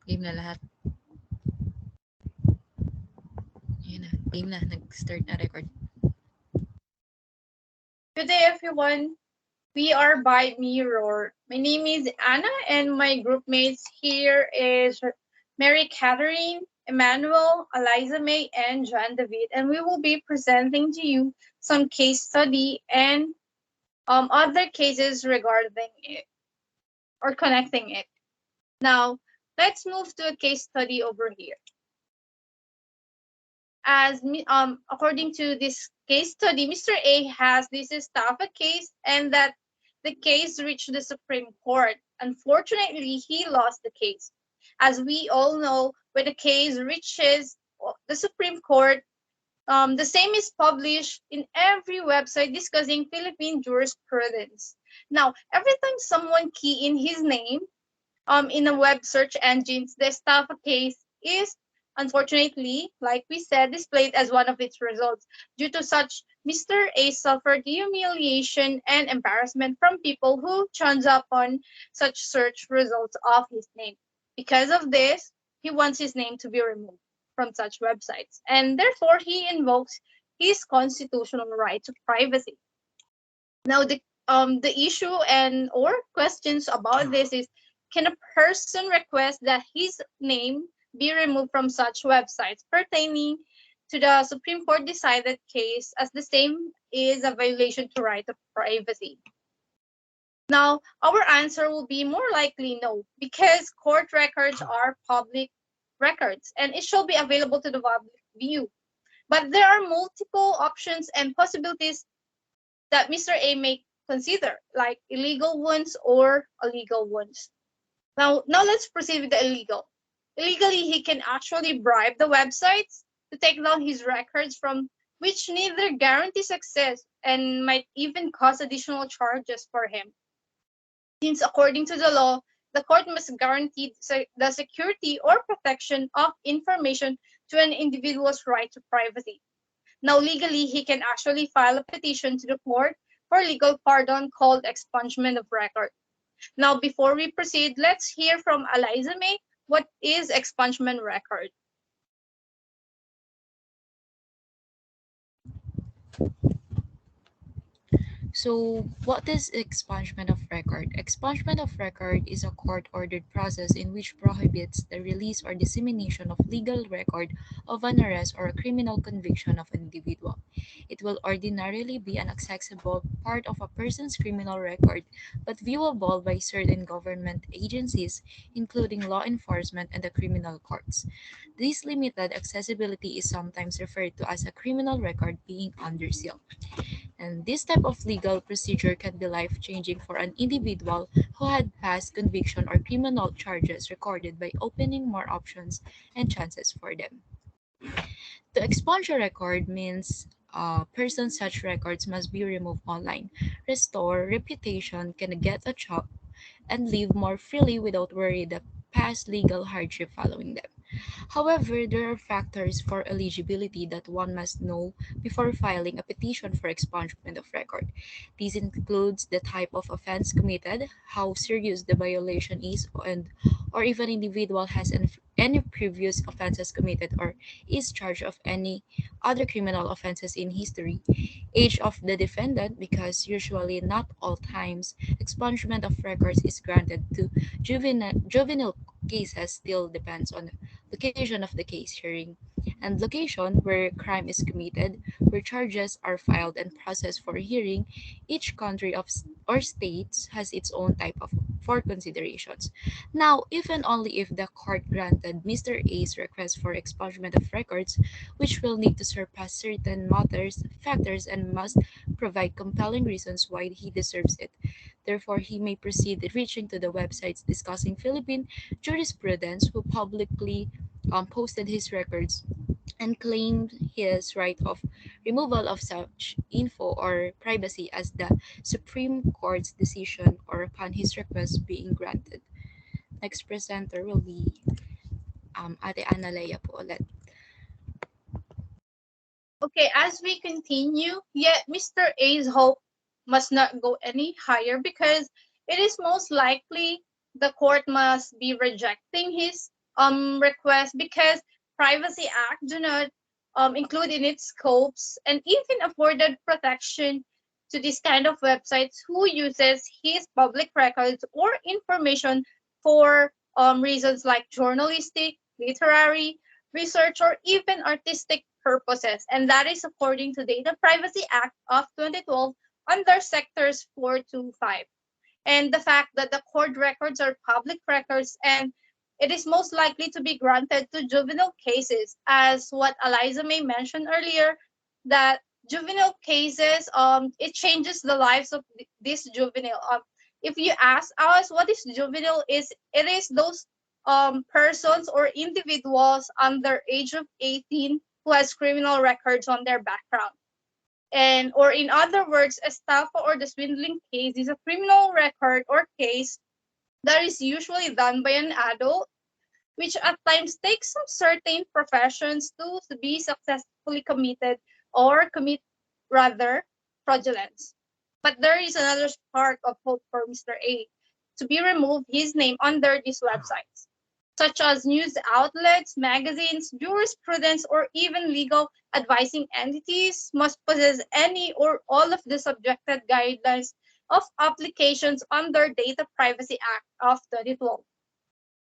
Game na lahat. Ayan na. Game na. Nag-start na record. Good day, everyone. We are Byte Mirror. My name is Anna, and my group mates here is Mary Catherine, Emmanuel, Eliza May, and John David, and we will be presenting to you some case study and other cases regarding it or connecting it. Now, let's move to a case study over here. According to this case study, Mr. A has this Estafa case, and that the case reached the Supreme Court. Unfortunately, he lost the case. As we all know, when a case reaches the Supreme Court, the same is published in every website discussing Philippine jurisprudence. Now, every time someone key in his name in a web search engines, the Estafa case is unfortunately, like we said, displayed as one of its results. Due to such, Mr. A suffered humiliation and embarrassment from people who chance upon such search results of his name. Because of this, he wants his name to be removed from such websites, and therefore he invokes his constitutional right to privacy. Now, the issue and or questions about this is, can a person request that his name be removed from such websites pertaining to the Supreme Court decided case, as the same is a violation to right of privacy? Now, our answer will be more likely no, because court records are public records and it shall be available to the public view. But there are multiple options and possibilities that Mr. A may consider, like illegal ones or illegal ones. Now let's proceed with the illegal. Illegally, he can actually bribe the websites to take down his records, from which neither guarantees success and might even cause additional charges for him. Since according to the law, the court must guarantee the security or protection of information to an individual's right to privacy. Now, legally, he can actually file a petition to the court for legal pardon called expungement of record. Now, before we proceed, let's hear from Eliza May. What is expungement record? So, what is expungement of record? Expungement of record is a court-ordered process in which prohibits the release or dissemination of legal record of an arrest or a criminal conviction of an individual. It will ordinarily be an accessible part of a person's criminal record, but viewable by certain government agencies, including law enforcement and the criminal courts. This limited accessibility is sometimes referred to as a criminal record being under seal. And this type of legal procedure can be life changing for an individual who had past conviction or criminal charges recorded, by opening more options and chances for them. To expunge a record means person such records must be removed online, restore reputation, can get a job, and live more freely without worry the past legal hardship following them. However, there are factors for eligibility that one must know before filing a petition for expungement of record. These includes the type of offense committed, how serious the violation is, and or if an individual has any previous offenses committed or is charged of any other criminal offenses in history, age of the defendant, because usually not all times expungement of records is granted to juvenile cases, still depends on location of the case hearing, and location where crime is committed, where charges are filed and processed for hearing. Each country or states has its own type of for considerations. Now, if and only if the court granted Mr. A's request for expungement of records, which will need to surpass certain factors, and must provide compelling reasons why he deserves it. Therefore, he may proceed reaching to the websites discussing Philippine jurisprudence who publicly posted his records and claimed his right of removal of such info or privacy as the Supreme Court's decision, or upon his request being granted. Next presenter will be Ate Analea po ulit. Okay, as we continue, yet Mr. A's hope must not go any higher, because it is most likely the court must be rejecting his request because Privacy Act do not include in its scopes and even afforded protection to this kind of websites who uses his public records or information for reasons like journalistic, literary, research, or even artistic purposes. And that is according to Data Privacy Act of 2012 under sectors 4 to 5. And the fact that the court records are public records and it is most likely to be granted to juvenile cases, as what Eliza May mentioned earlier, that juvenile cases, it changes the lives of this juvenile. If you ask us what is juvenile, is it is those persons or individuals under age of 18 who has criminal records on their background. And or in other words, estafa or the swindling case is a criminal record or case that is usually done by an adult, which at times takes some certain professions to be successfully committed or commit rather fraudulence. But there is another spark of hope for Mr. A to be removed his name under these websites, such as news outlets, magazines, jurisprudence, or even legal advising entities must possess any or all of the subjected guidelines of applications under Data Privacy Act of 2012.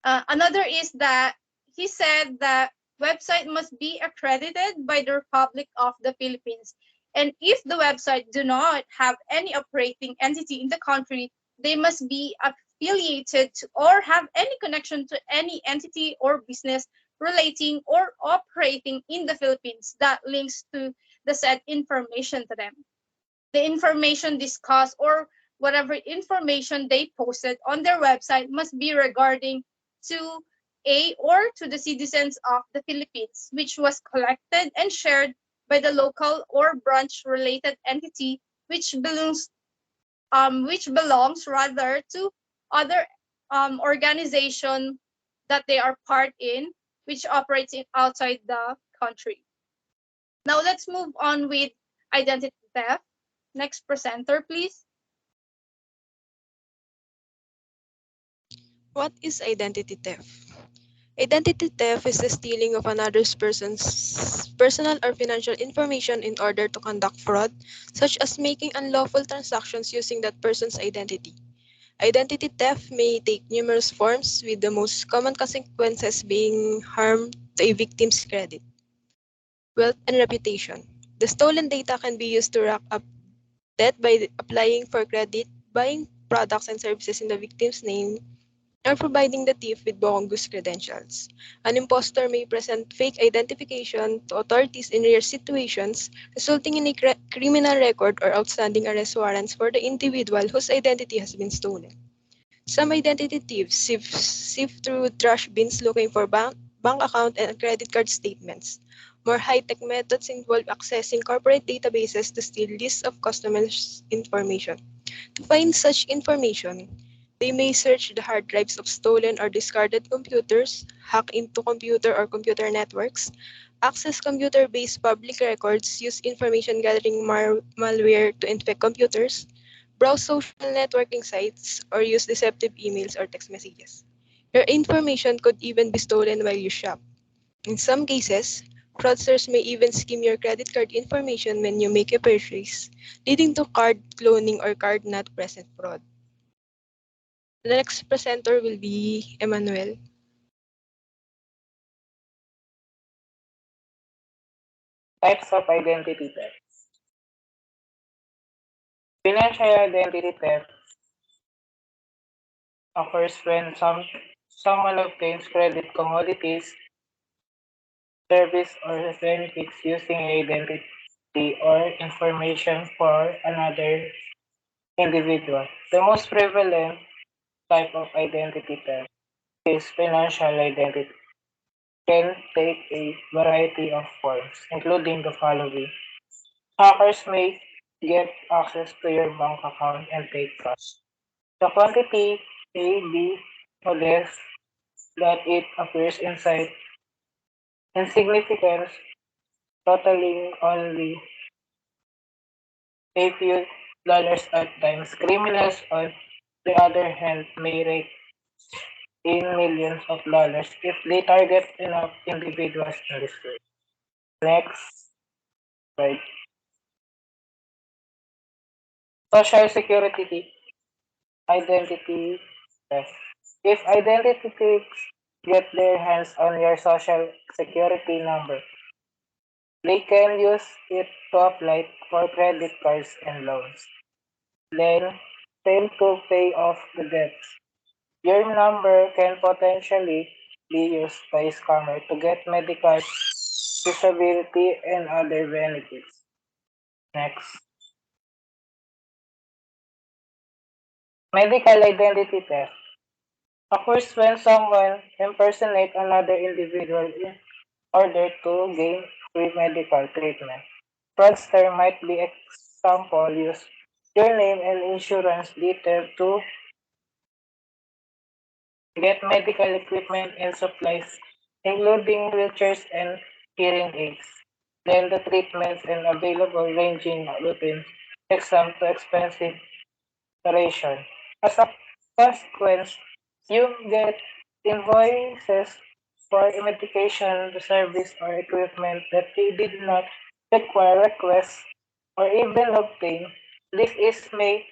Another is that he said that website must be accredited by the Republic of the Philippines. And if the website do not have any operating entity in the country, they must be affiliated to or have any connection to any entity or business relating or operating in the Philippines that links to the said information to them. The information discussed or whatever information they posted on their website must be regarding to a or to the citizens of the Philippines, which was collected and shared by the local or branch related entity which belongs rather to other organization that they are part in, which operates in outside the country. Now let's move on with identity theft. Next presenter, please. What is identity theft? Identity theft is the stealing of another person's personal or financial information in order to conduct fraud, such as making unlawful transactions using that person's identity. Identity theft may take numerous forms, with the most common consequences being harm to a victim's credit, wealth, and reputation. The stolen data can be used to rack up debt by applying for credit, buying products and services in the victim's name, or providing the thief with bogus credentials. An impostor may present fake identification to authorities in rare situations, resulting in a criminal record or outstanding arrest warrants for the individual whose identity has been stolen. Some identity thieves sift through trash bins looking for bank account and credit card statements. More high-tech methods involve accessing corporate databases to steal lists of customers' information. To find such information, they may search the hard drives of stolen or discarded computers, hack into computer or computer networks, access computer-based public records, use information gathering malware to infect computers, browse social networking sites, or use deceptive emails or text messages. Your information could even be stolen while you shop. In some cases, fraudsters may even skim your credit card information when you make a purchase, leading to card cloning or card not present fraud. The next presenter will be Emmanuel. Types of identity theft. Financial identity theft occurs when someone obtains credit commodities, service, or benefits using identity or information for another individual. The most prevalent type of identity theft is financial identity. Can take a variety of forms, including the following. Hackers may get access to your bank account and take cash. The quantity may be modest that it appears inside insignificant, totaling only a few dollars at times. Criminals, on the other hand, may rake in millions of dollars if they target enough individuals in this way. Next, right. Social security identity theft. If identity thieves get their hands on your social security number, they can use it to apply for credit cards and loans. Then fail to pay off the debts. Your number can potentially be used by scammer to get medical, disability, and other benefits. Next, medical identity theft occurs when someone impersonates another individual in order to gain free medical treatment. Fraudster might be example use your name and insurance detail to get medical equipment and supplies, including wheelchairs and hearing aids. Then the treatments and available ranging routines, exam to expensive operation. As a consequence, you get invoices for medication, service, or equipment that you did not require, request, or even obtain. This is may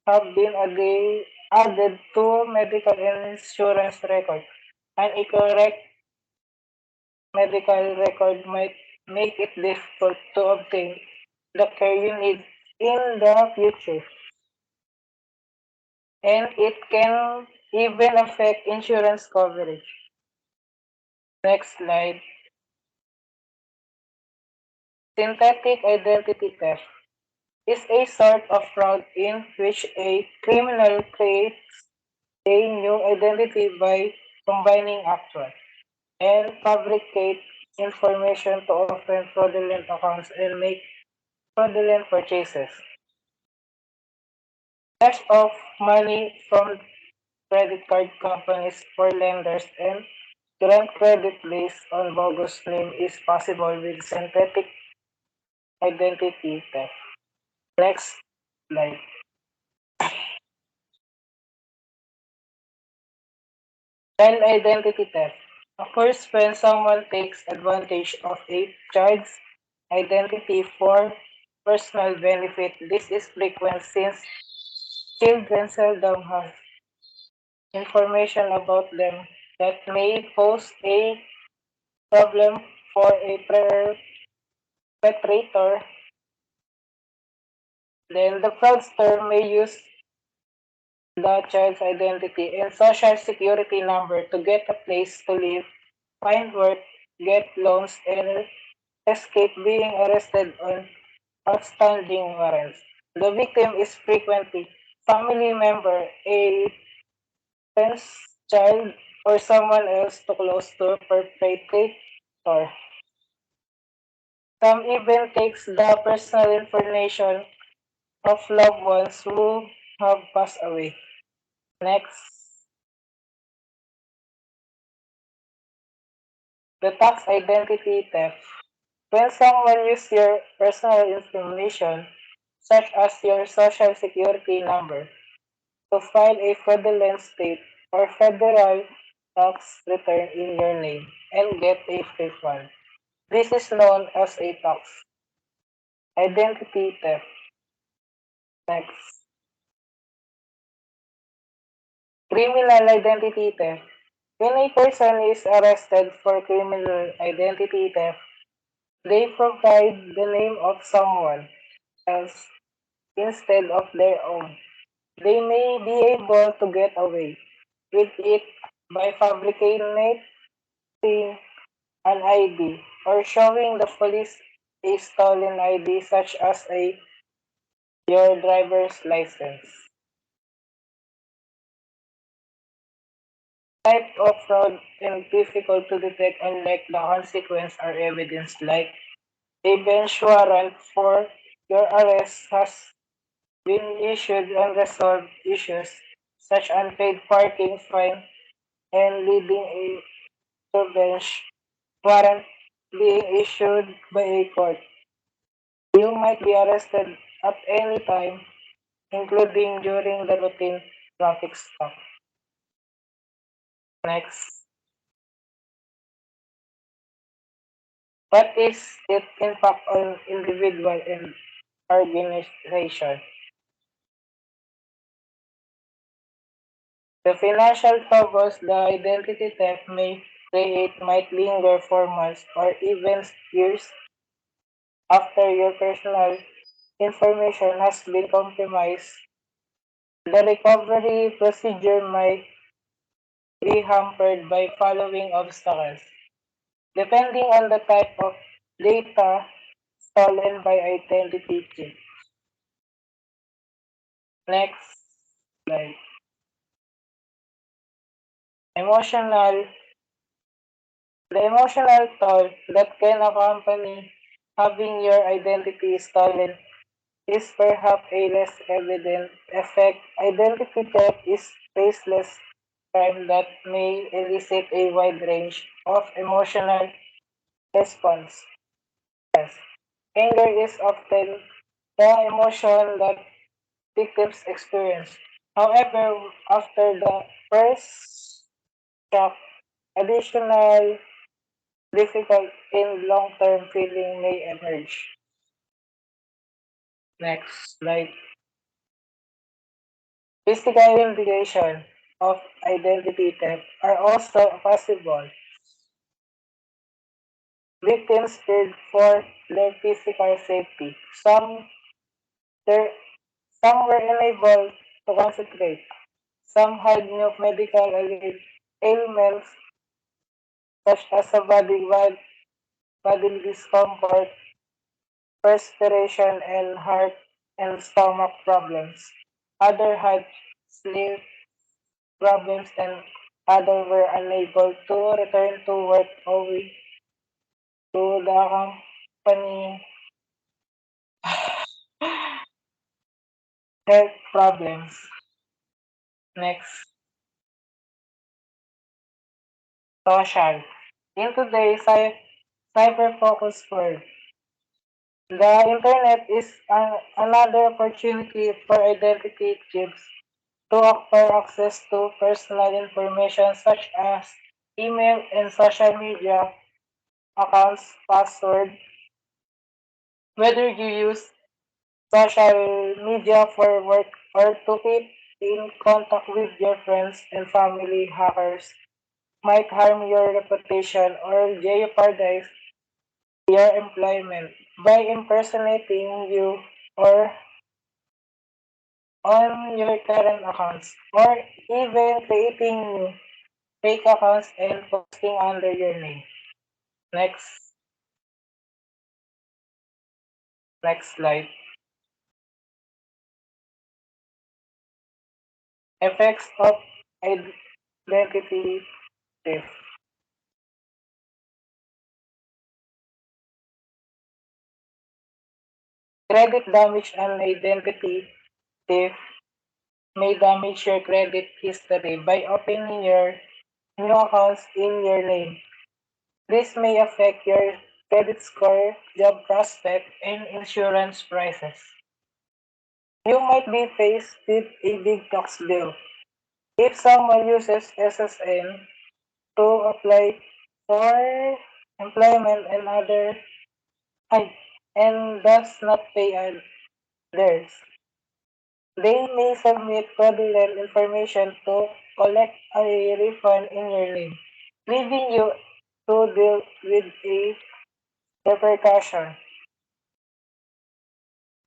have been added to medical insurance record. An incorrect medical record might make it difficult to obtain the care you need in the future, and it can even affect insurance coverage. Next slide. Synthetic identity theft is a sort of fraud in which a criminal creates a new identity by combining actual and fabricate information to open fraudulent accounts and make fraudulent purchases. Theft of money from credit card companies for lenders and grant credit based on bogus name is possible with synthetic identity theft. Next slide. Child identity theft occurs when someone takes advantage of a child's identity for personal benefit. This is frequent since children seldom have information about them that may pose a problem for a perpetrator. Then the fraudster may use the child's identity and social security number to get a place to live, find work, get loans, and escape being arrested on outstanding warrants. The victim is frequently family member, a friend's child, or someone else too close to perpetrator. Some even takes the personal information of loved ones who have passed away. Next, the tax identity theft. When someone uses your personal information, such as your social security number, to file a fraudulent state or federal tax return in your name and get a refund. This is known as a tax identity theft. Next, criminal identity theft. When a person is arrested for criminal identity theft, they provide the name of someone else instead of their own. They may be able to get away with it by fabricating an ID or showing the police a stolen ID such as your driver's license. Type of fraud and difficult to detect unlike the consequence are evidence like a bench warrant for your arrest has been issued unresolved issues such unpaid parking fine and leading a to bench warrant being issued by a court. You might be arrested at any time, including during the routine traffic stop. Next. What is its impact on individual and organization? The financial troubles the identity theft may create might linger for months or even years after your personal information has been compromised. The recovery procedure might be hampered by following obstacles. Depending on the type of data stolen by identity thief. Next slide. Emotional. The emotional toll that can accompany having your identity stolen is perhaps a less evident effect. Identity theft is faceless crime that may elicit a wide range of emotional response. Anger is often the emotion that victims experience. However, after the first shock, additional difficult in long-term feeling may emerge. Next slide. Physical implications of identity theft are also possible. Victims feared for their physical safety. There, some were unable to concentrate. Some had new medical ailments such as body discomfort, perspiration, and heart and stomach problems. Others had sleep problems and others were unable to return to work owing to the company health problems. Next, social. In today's cyber-focused world, the internet is another opportunity for identity thieves to acquire access to personal information such as email and social media accounts, password, whether you use social media for work or to keep in contact with your friends and family. Hackers might harm your reputation or jeopardize your employment by impersonating you or on your current accounts or even creating new fake accounts and posting under your name. Next, next slide. Effects of identity theft. Credit damage and identity theft may damage your credit history by opening your new accounts in your name. This may affect your credit score, job prospect, and insurance prices. You might be faced with a big tax bill. If someone uses SSN to apply for employment and and does not pay theirs, they may submit fraudulent information to collect a refund in your name, leaving you to deal with a repercussion.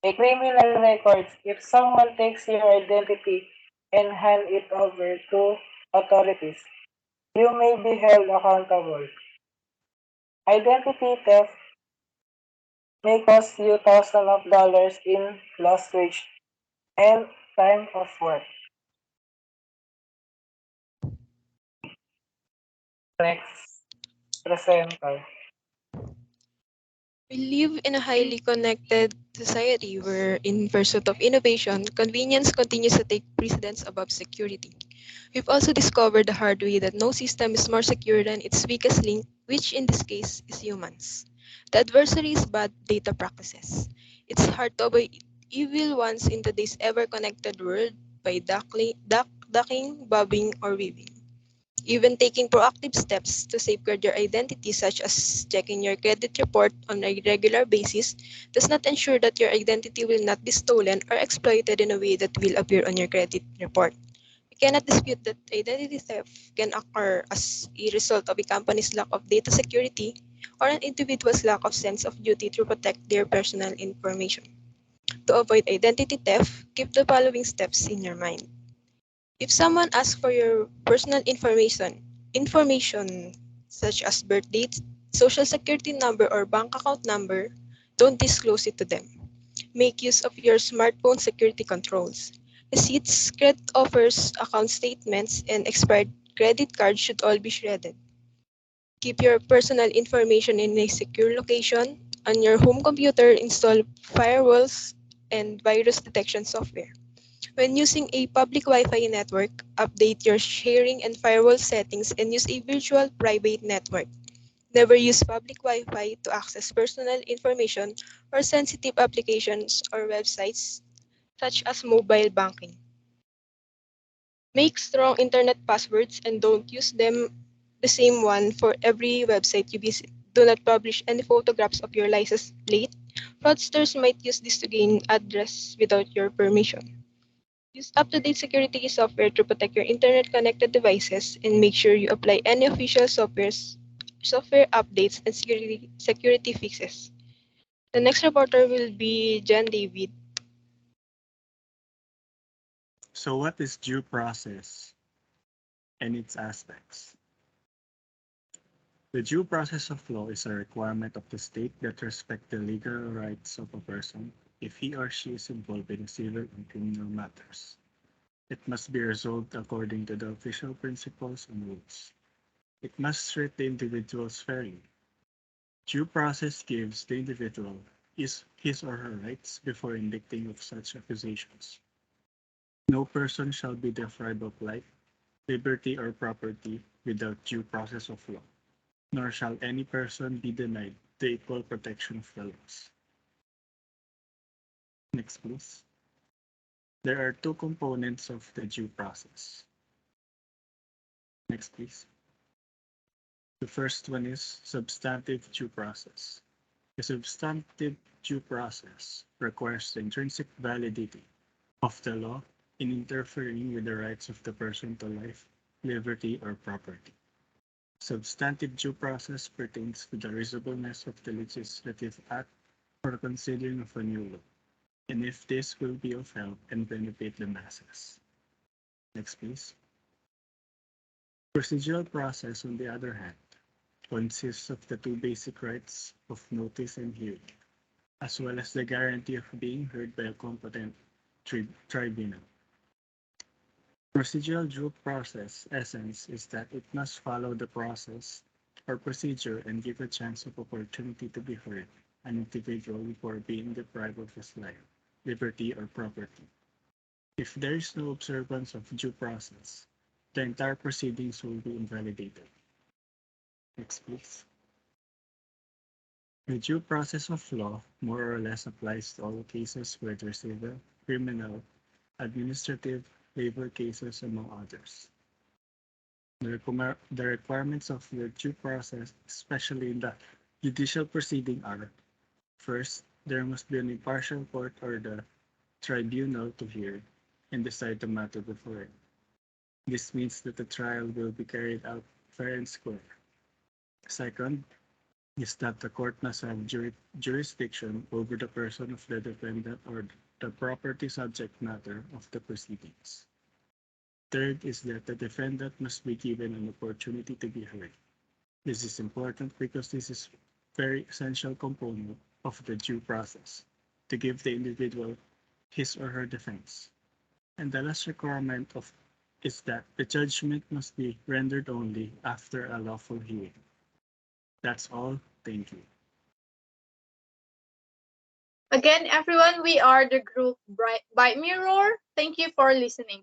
A criminal records if someone takes your identity and hand it over to authorities, you may be held accountable. Identity theft may cost you thousands of dollars in lost wage and time of work. Next, presenter. We live in a highly connected society where, in pursuit of innovation, convenience continues to take precedence above security. We've also discovered the hard way that no system is more secure than its weakest link, which in this case is humans. The adversary is bad data practices. It's hard to avoid evil ones in today's ever-connected world by ducking, bobbing, or weaving. Even taking proactive steps to safeguard your identity, such as checking your credit report on a regular basis, does not ensure that your identity will not be stolen or exploited in a way that will appear on your credit report. We cannot dispute that identity theft can occur as a result of a company's lack of data security or an individual's lack of sense of duty to protect their personal information. To avoid identity theft, keep the following steps in your mind. If someone asks for your personal information such as birth date, social security number, or bank account number, don't disclose it to them. Make use of your smartphone security controls. Receipts, credit offers, account statements, and expired credit cards should all be shredded. Keep your personal information in a secure location. On your home computer, install firewalls and virus detection software. When using a public Wi-Fi network, update your sharing and firewall settings and use a virtual private network. Never use public Wi-Fi to access personal information or sensitive applications or websites, such as mobile banking. Make strong internet passwords and don't use them the same one for every website you visit. Do not publish any photographs of your license plate. Fraudsters might use this to gain address without your permission. Use up-to-date security software to protect your internet-connected devices and make sure you apply any official software updates and security fixes. The next reporter will be Jen David. So what is due process and its aspects? The due process of law is a requirement of the state that respect the legal rights of a person if he or she is involved in civil and criminal matters. It must be resolved according to the official principles and rules. It must treat the individuals fairly. Due process gives the individual his or her rights before indicting of such accusations. No person shall be deprived of life, liberty, or property without due process of law, nor shall any person be denied the equal protection of the laws. Next, please. There are two components of the due process. Next, please. The first one is substantive due process. The substantive due process requires the intrinsic validity of the law in interfering with the rights of the person to life, liberty, or property. Substantive due process pertains to the reasonableness of the legislative act for considering of a new law, and if this will be of help and benefit the masses. Next, please. Procedural process, on the other hand, consists of the two basic rights of notice and hearing, as well as the guarantee of being heard by a competent tribunal. Procedural due process essence is that it must follow the process or procedure and give a chance of opportunity to be heard an individual before being deprived of his life, liberty, or property. If there is no observance of due process, the entire proceedings will be invalidated. Next, please. The due process of law more or less applies to all cases, whether civil, criminal, administrative, labor cases, among others. The requirements of the due process, especially in the judicial proceeding, are: first, there must be an impartial court or the tribunal to hear and decide the matter before it. This means that the trial will be carried out fair and square. Second, is that the court must have jurisdiction over the person of the defendant or the property subject matter of the proceedings. Third is that the defendant must be given an opportunity to be heard. This is important because this is very essential component of the due process to give the individual his or her defense. And the last requirement of is that the judgment must be rendered only after a lawful hearing. That's all. Thank you. Again, everyone, we are the group Byte Mirror. Thank you for listening.